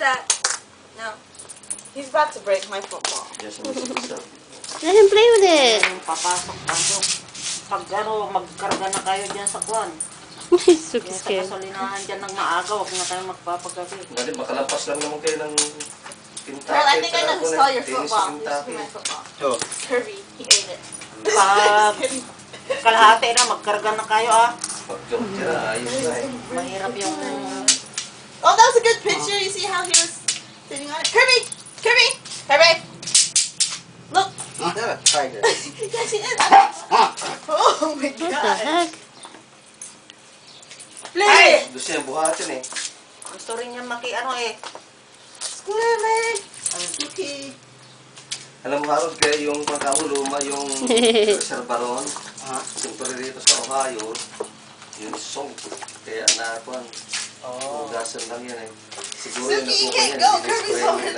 that. No. He's about to break my football. Just so. Let him play with it. Papasok ako. Pag ano, magkarga na kayo dyan sa kwan. He's so Yung sa scared. gasolinahan dyan ng maaga, huwag na kayo magpapagabi. Hindi, makalampas lang naman kayo ng Kentucky. Well, I think I know who stole your Tennis football. sa You stole Kentucky. my football. Oh. Kirby, he ate it. Pag kalahati na, magkarga na kayo Pag-jump tira, ayos na eh. Mahirap yung... Oh, that was a good picture. You see how he was sitting on it? Kirby! Kirby! Kirby! Look! Yeah, tiger. Yes, he is. Oh my What the god. heck? Play! Doon siya buhatin eh. Gusto rin niya maki-ano eh. Squirrely! Okay. Alam mo, Harold, kaya yung pagkahuluma, yung Sir Baron, siyempre rito sa Ohio, yung song, kaya nakuhan, Oh. hugasan lang yan eh. Siguro yung Suki, you nakuha can't yan, go. hindi Kirby's na-spray over yung